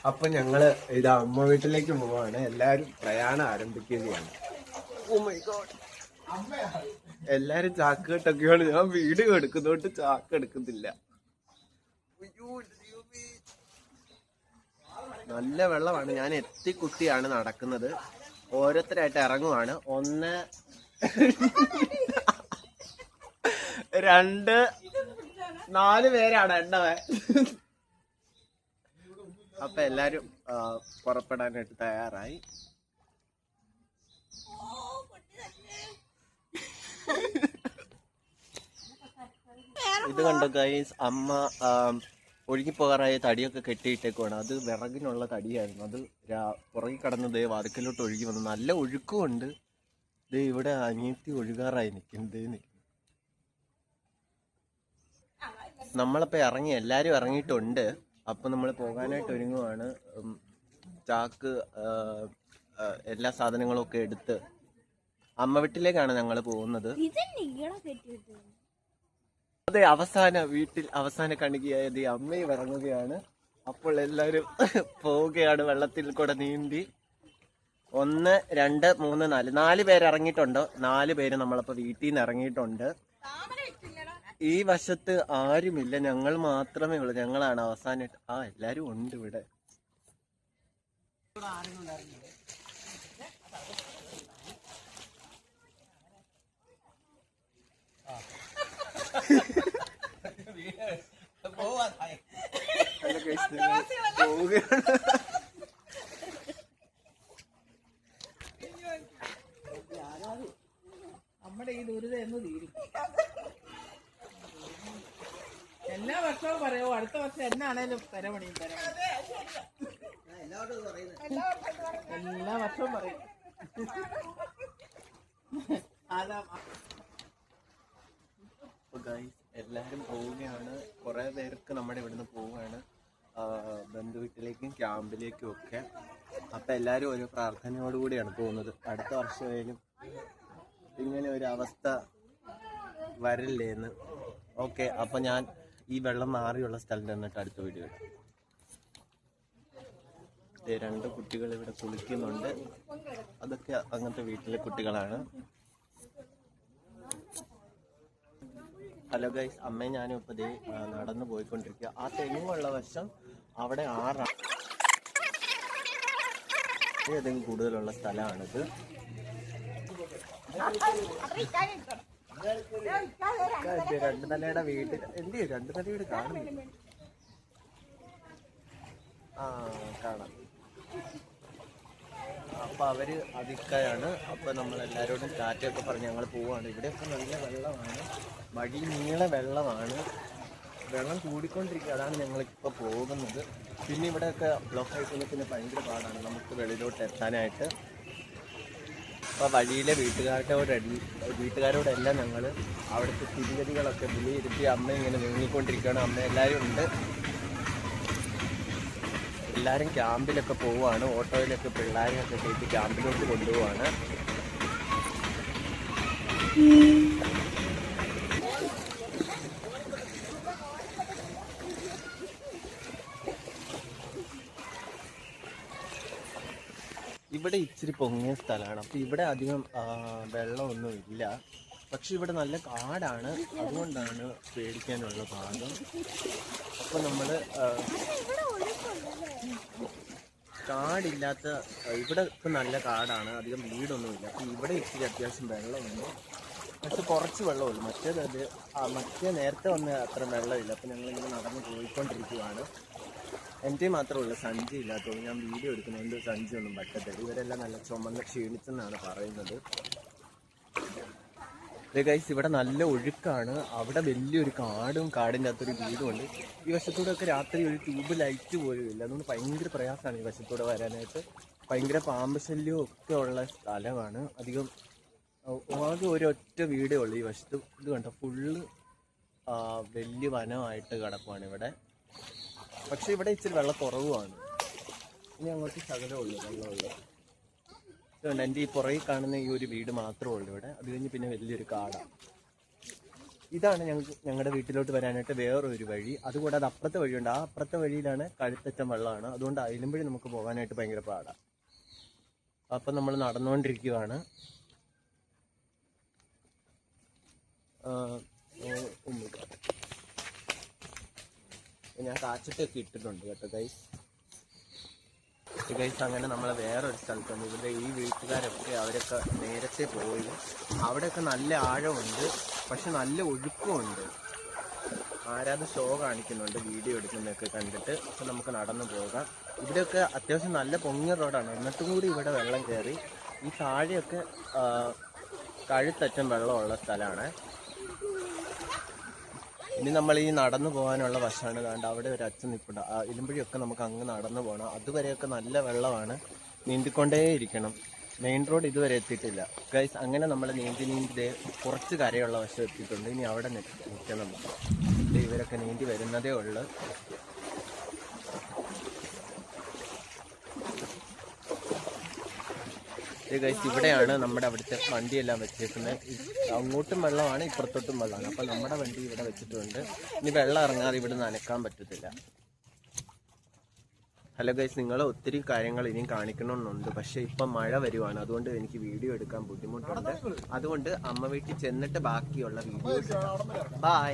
അപ്പൊ ഞങ്ങള് ഇത് അമ്മ വീട്ടിലേക്ക് പോവാണ്. എല്ലാരും പ്രയാണം ആരംഭിക്കുകയാണ്. ഓ മൈ ഗോഡ്, എല്ലാരും ചാക്ക് കെട്ടൊക്കെയാണ്. ഞാൻ വീഡിയോ എടുക്കുന്നോണ്ട് ചാക്ക് എടുക്കുന്നില്ല. നല്ല വെള്ളമാണ്. ഞാൻ എത്തിക്കുട്ടിയാണ് നടക്കുന്നത്. ഓരോരുത്തരായിട്ട് ഇറങ്ങുവാണ്. 1 2 4 പേരാണ് എണ്ണവേ. അപ്പൊ എല്ലാരും പുറപ്പെടാനായിട്ട് തയ്യാറായി. ഇത് കണ്ടോ ഗൈസ്, അമ്മ ഒഴുകിപ്പോകാറായ തടിയൊക്കെ കെട്ടിയിട്ടേക്കുവാണ്. അത് വിറകിനുള്ള തടിയായിരുന്നു. അത് പുറകെ കടന്ന് ദേ വാതിക്കലോട്ട് ഒഴുകി വന്നു. നല്ല ഒഴുക്കുമുണ്ട്. ദേ ഇവിടെ അനിയത്തി ഒഴുകാറായി നിൽക്കും. നമ്മളപ്പോ ഇറങ്ങി, എല്ലാരും ഇറങ്ങിയിട്ടുണ്ട്. അപ്പൊ നമ്മൾ പോകാനായിട്ട് ഒരുങ്ങുവാണ്. ചാക്ക് എല്ലാ സാധനങ്ങളും ഒക്കെ എടുത്ത് അമ്മ വീട്ടിലേക്കാണ് ഞങ്ങൾ പോകുന്നത്. അതെ, അവസാന കണികയായത് അമ്മയും ഇറങ്ങുകയാണ്. അപ്പോൾ എല്ലാരും പോവുകയാണ് വെള്ളത്തിൽ കൂടെ നീന്തി. 1 2 3 4 4 പേര് ഇറങ്ങിയിട്ടുണ്ട്. 4 പേര് നമ്മളപ്പോ വീട്ടിൽ നിന്ന് ഇറങ്ങിയിട്ടുണ്ട്. ഈ വശത്ത് ആരുമില്ല, ഞങ്ങൾ മാത്രമേ ഉള്ളൂ. ഞങ്ങളാണ് അവസാനമായിട്ട്. എല്ലാരും ഉണ്ട് ഇവിടെ. നമ്മുടെ ഈ ദുരിതം എന്ന് തീരും. എല്ലാ വർഷവും പറയോ അടുത്ത വർഷം എന്നാണേലും തരമണിയും എല്ലാ വർഷവും പറയും. എല്ലാരും പോവുകയാണ്. കുറെ പേർക്ക് നമ്മുടെ ഇവിടുന്ന് പോവുകയാണ് ബന്ധു വീട്ടിലേക്കും ക്യാമ്പിലേക്കും ഒക്കെ. അപ്പൊ എല്ലാരും ഒരു പ്രാർത്ഥനയോടുകൂടിയാണ് പോകുന്നത്. അടുത്ത വർഷമായാലും ഇങ്ങനെ ഒരു അവസ്ഥ വരില്ലേ എന്ന്. ഓക്കെ, അപ്പൊ ഞാൻ ഈ വെള്ളം മാറിയുള്ള സ്ഥലം തന്നിട്ട് അടുത്ത വീഡിയോ ഇടാം. 2 കുട്ടികൾ ഇവിടെ കുളിക്കുന്നുണ്ട്. അതൊക്കെ അങ്ങനത്തെ വീട്ടിലെ കുട്ടികളാണ്. ഹലോ ഗൈസ്, അമ്മയും ഞാനും ഇപ്പൊ നടന്നു പോയിക്കൊണ്ടിരിക്കുക. ആ തെങ്ങുള്ള വശം അവിടെ 6 ഏതെങ്കിലും കൂടുതലുള്ള സ്ഥലമാണിത്. 2 നിലയുടെ വീട്. 2 നിലയുടെ കാണുന്നില്ല. കാണാം. അപ്പൊ അവര് അതിക്കായാണ്. അപ്പൊ നമ്മൾ എല്ലാരോടും ടാറ്റയൊക്കെ പറഞ്ഞ് ഞങ്ങൾ പോവാണ്. ഇവിടെയൊക്കെ നല്ല വെള്ളമാണ്, വഴി നീളെ വെള്ളമാണ്. വെള്ളം കൂടിക്കൊണ്ടിരിക്കുക. അതാണ് ഞങ്ങളിപ്പോൾ പോകുന്നത്. പിന്നെ ഇവിടെയൊക്കെ ബ്ലോക്ക് ആയിട്ട് പിന്നെ ഭയങ്കര പാടാണ് നമുക്ക് വെളിയിലോട്ട് എത്താനായിട്ട്. അപ്പോൾ വഴിയിലെ വീട്ടുകാരോടെല്ലാം ഞങ്ങൾ അവിടുത്തെ സ്ഥിതിഗതികളൊക്കെ വിലയിരുത്തി അമ്മ ഇങ്ങനെ നീങ്ങിക്കൊണ്ടിരിക്കുകയാണ്. അമ്മ എല്ലാവരും ഉണ്ട്. എല്ലാവരും ക്യാമ്പിലൊക്കെ പോവുകയാണ്. ഓട്ടോയിലൊക്കെ പിള്ളേരെയൊക്കെ കയറ്റി ക്യാമ്പിലോട്ട് കൊണ്ടുപോവാണ്. ഇവിടെ ഇച്ചിരി പൊങ്ങിയ സ്ഥലമാണ്. അപ്പോൾ ഇവിടെ അധികം വെള്ളമൊന്നും ഇല്ല. പക്ഷെ ഇവിടെ നല്ല കാടാണ്. അതുകൊണ്ടാണ് പേടിക്കാനുള്ള ഭാഗം. അപ്പോൾ നമ്മൾ കാടില്ലാത്ത ഇവിടെ ഇപ്പം നല്ല കാടാണ്, അധികം വീടൊന്നുമില്ല. അപ്പോൾ ഇവിടെ ഇച്ചിരി അത്യാവശ്യം വെള്ളമുണ്ട്. പക്ഷെ കുറച്ച് വെള്ളമുള്ളൂ. മറ്റേ നേരത്തെ വന്ന അത്ര വെള്ളമില്ല. അപ്പോൾ ഞങ്ങളിങ്ങനെ നടന്ന് പോയിക്കൊണ്ടിരിക്കുകയാണ്. എൻ്റെ മാത്രമേ ഉള്ളൂ സഞ്ചി ഇല്ലാത്തത്. ഞാൻ വീഡിയോ എടുക്കുന്നതുകൊണ്ട് സഞ്ചി ഒന്നും പറ്റത്തില്ല. ഇവരെല്ലാം നല്ല ചുമന്ന് ക്ഷീണിച്ചെന്നാണ് പറയുന്നത്. ഗൈസ്, ഇവിടെ നല്ല ഒഴുക്കാണ്. അവിടെ വലിയൊരു കാടിൻ്റെ അകത്തൊരു വീടുമുണ്ട്. ഈ വശത്തൂടെ ഒക്കെ രാത്രി ഒരു ട്യൂബ് ലൈറ്റ് പോലും ഇല്ല. അതുകൊണ്ട് ഭയങ്കര പ്രയാസമാണ് ഈ വശത്തൂടെ വരാനായിട്ട്. ഭയങ്കര പാമ്പ് ശല്യവും ഒക്കെ ഉള്ള സ്ഥലമാണ്. അധികം ആകെ ഒരൊറ്റ വീടേ ഉള്ളൂ ഈ വശത്ത്. ഇത് കണ്ടോ, ഫുള്ള് വലിയ വനമായിട്ട് കിടക്കുവാണ് ഇവിടെ. പക്ഷെ ഇവിടെ ഇച്ചിരി വെള്ളം കുറവുമാണ്. ഇനി അങ്ങോട്ട് ശകലമേ ഉള്ളൂ വെള്ളമുള്ളൂ. ഇതുകൊണ്ട് എൻ്റെ ഈ പുറകിൽ കാണുന്ന ഈ ഒരു വീട് മാത്രമേ ഉള്ളൂ ഇവിടെ. അത് കഴിഞ്ഞ് പിന്നെ വലിയൊരു കാടാണ്. ഇതാണ് ഞങ്ങളുടെ വീട്ടിലോട്ട് വരാനായിട്ട് വേറൊരു വഴി. അതുകൂടാതെ അപ്പുറത്തെ വഴിയുണ്ട്. ആ അപ്പുറത്തെ വഴിയിലാണ് കഴുത്തറ്റം വെള്ളമാണ്. അതുകൊണ്ട് അതിലുമ്പഴി നമുക്ക് പോകാനായിട്ട് ഭയങ്കര പാടാണ്. അപ്പം നമ്മൾ നടന്നുകൊണ്ടിരിക്കുകയാണ്. ഞാൻ കാച്ചിട്ടൊക്കെ ഇട്ടിട്ടുണ്ട് കേട്ടോ ഗൈസ്. അങ്ങനെ നമ്മൾ വേറൊരു സ്ഥലത്തുണ്ട്. ഇവിടെ ഈ വീട്ടുകാരൊക്കെ അവരൊക്കെ നേരത്തെ പോയി. അവിടെയൊക്കെ നല്ല ആഴമുണ്ട്, പക്ഷെ നല്ല ഒഴുക്കമുണ്ട്. ആരാധ ഷോ കാണിക്കുന്നുണ്ട് വീഡിയോ എടുക്കുന്നതൊക്കെ കണ്ടിട്ട്. പക്ഷെ നമുക്ക് നടന്നു പോകാം. ഇവിടെയൊക്കെ അത്യാവശ്യം നല്ല പൊങ്ങിയ റോഡാണ്. എന്നിട്ടും കൂടി ഇവിടെ വെള്ളം കയറി. ഈ താഴെയൊക്കെ കഴുത്തറ്റം വെള്ളമുള്ള സ്ഥലമാണ്. ഇനി നമ്മൾ ഈ നടന്നു പോകാനുള്ള വശമാണ്. കണ്ട് അവിടെ ഒരു അച്ഛൻ നിൽപ്പുണ്ട്. ഇലുമ്പഴിയൊക്കെ നമുക്ക് അങ്ങ് നടന്നു പോകണം. അതുവരെയൊക്കെ നല്ല വെള്ളമാണ്, നീന്തിക്കൊണ്ടേയിരിക്കണം. മെയിൻ റോഡ് ഇതുവരെ എത്തിയിട്ടില്ല ഗൈസ്. അങ്ങനെ നമ്മൾ നീന്തി കുറച്ച് കരയുള്ള വശം എത്തിയിട്ടുണ്ട്. ഇനി അവിടെ നിൽക്കണം. ഇവരൊക്കെ നീന്തി വരുന്നതേ ഉള്ളു. ഗൈസ് ഇവിടെയാണ് നമ്മുടെ അവിടുത്തെ വണ്ടിയെല്ലാം വെച്ചേക്കുന്നത്. അങ്ങോട്ടും വെള്ളമാണ്, ഇപ്പുറത്തോട്ടും വെള്ളമാണ്. അപ്പം നമ്മുടെ വണ്ടി ഇവിടെ വെച്ചിട്ടുണ്ട്. ഇനി വെള്ളം ഇറങ്ങാതെ ഇവിടെ നനക്കാൻ പറ്റത്തില്ല. ഹലോ ഗൈസ്, നിങ്ങൾ ഒത്തിരി കാര്യങ്ങൾ ഇനിയും കാണിക്കണമെന്നുണ്ട്. പക്ഷെ ഇപ്പം മഴ വരുവാണ്, അതുകൊണ്ട് എനിക്ക് വീഡിയോ എടുക്കാൻ ബുദ്ധിമുട്ടുണ്ട്. അതുകൊണ്ട് അമ്മ വീട്ടിൽ ചെന്നിട്ട് ബാക്കിയുള്ള വീഡിയോസ്. ബൈ.